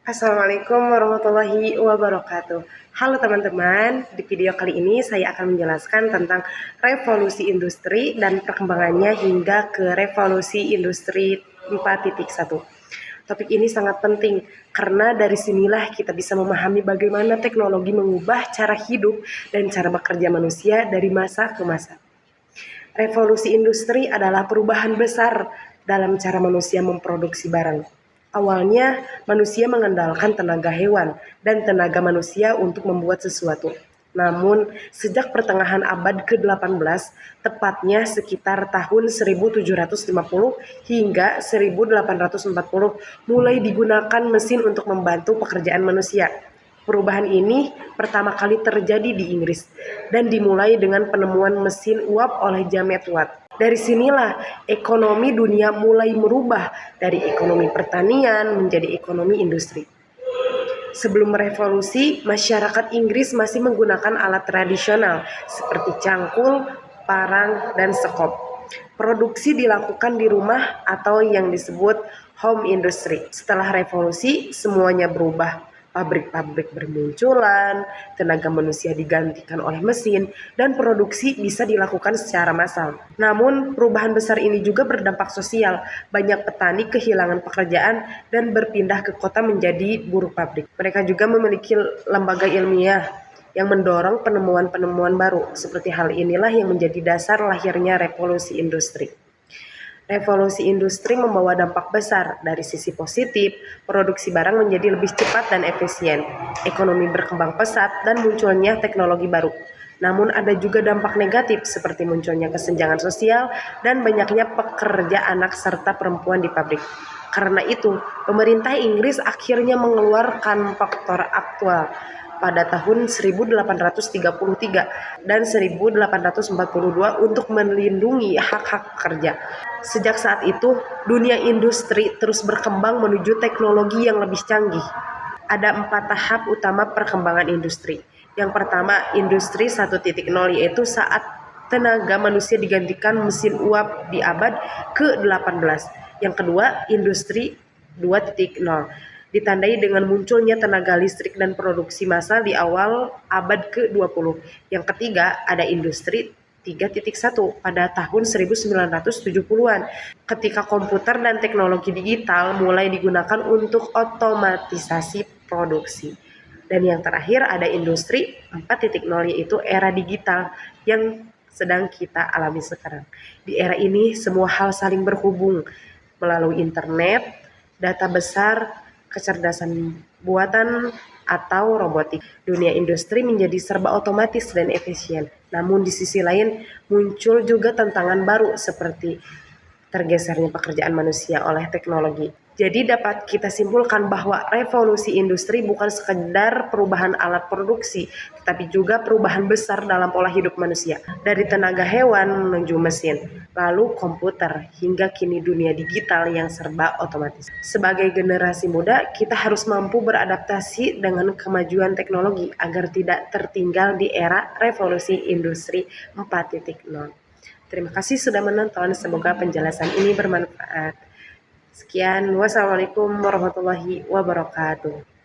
Assalamualaikum warahmatullahi wabarakatuh. Halo teman-teman, di video kali ini saya akan menjelaskan tentang revolusi industri dan perkembangannya hingga ke revolusi industri 4.1. Topik ini sangat penting karena dari sinilah kita bisa memahami bagaimana teknologi mengubah cara hidup dan cara bekerja manusia dari masa ke masa. Revolusi industri adalah perubahan besar dalam cara manusia memproduksi barang. Awalnya, manusia mengandalkan tenaga hewan dan tenaga manusia untuk membuat sesuatu. Namun, sejak pertengahan abad ke-18, tepatnya sekitar tahun 1750 hingga 1840, mulai digunakan mesin untuk membantu pekerjaan manusia. Perubahan ini pertama kali terjadi di Inggris dan dimulai dengan penemuan mesin uap oleh James Watt. Dari sinilah ekonomi dunia mulai merubah dari ekonomi pertanian menjadi ekonomi industri. Sebelum revolusi, masyarakat Inggris masih menggunakan alat tradisional seperti cangkul, parang, dan sekop. Produksi dilakukan di rumah atau yang disebut home industry. Setelah revolusi, semuanya berubah. Pabrik-pabrik bermunculan, tenaga manusia digantikan oleh mesin, dan produksi bisa dilakukan secara massal. Namun, perubahan besar ini juga berdampak sosial. Banyak petani kehilangan pekerjaan dan berpindah ke kota menjadi buruh pabrik. Mereka juga memiliki lembaga ilmiah yang mendorong penemuan-penemuan baru. Seperti hal inilah yang menjadi dasar lahirnya revolusi industri. Revolusi industri membawa dampak besar. Dari sisi positif, produksi barang menjadi lebih cepat dan efisien, ekonomi berkembang pesat, dan munculnya teknologi baru. Namun ada juga dampak negatif seperti munculnya kesenjangan sosial dan banyaknya pekerja anak serta perempuan di pabrik. Karena itu, pemerintah Inggris akhirnya mengeluarkan faktor aktual pada tahun 1833 dan 1842 untuk melindungi hak-hak pekerja. Sejak saat itu, dunia industri terus berkembang menuju teknologi yang lebih canggih. Ada 4 tahap utama perkembangan industri. Yang pertama, industri 1.0, yaitu saat tenaga manusia digantikan mesin uap di abad ke-18. Yang kedua, industri 2.0, ditandai dengan munculnya tenaga listrik dan produksi massal di awal abad ke-20. Yang ketiga, ada industri 3.1 pada tahun 1970-an, ketika komputer dan teknologi digital mulai digunakan untuk otomatisasi produksi. Dan yang terakhir ada industri 4.0, yaitu era digital yang sedang kita alami sekarang. Di era ini semua hal saling berhubung melalui internet, data besar, kecerdasan buatan, atau robotik. Dunia industri menjadi serba otomatis dan efisien. Namun di sisi lain muncul juga tantangan baru seperti tergesernya pekerjaan manusia oleh teknologi. Jadi dapat kita simpulkan bahwa revolusi industri bukan sekedar perubahan alat produksi, tetapi juga perubahan besar dalam pola hidup manusia. Dari tenaga hewan menuju mesin, lalu komputer, hingga kini dunia digital yang serba otomatis. Sebagai generasi muda, kita harus mampu beradaptasi dengan kemajuan teknologi agar tidak tertinggal di era revolusi industri 4.0. Terima kasih sudah menonton, semoga penjelasan ini bermanfaat. Sekian, wassalamualaikum warahmatullahi wabarakatuh.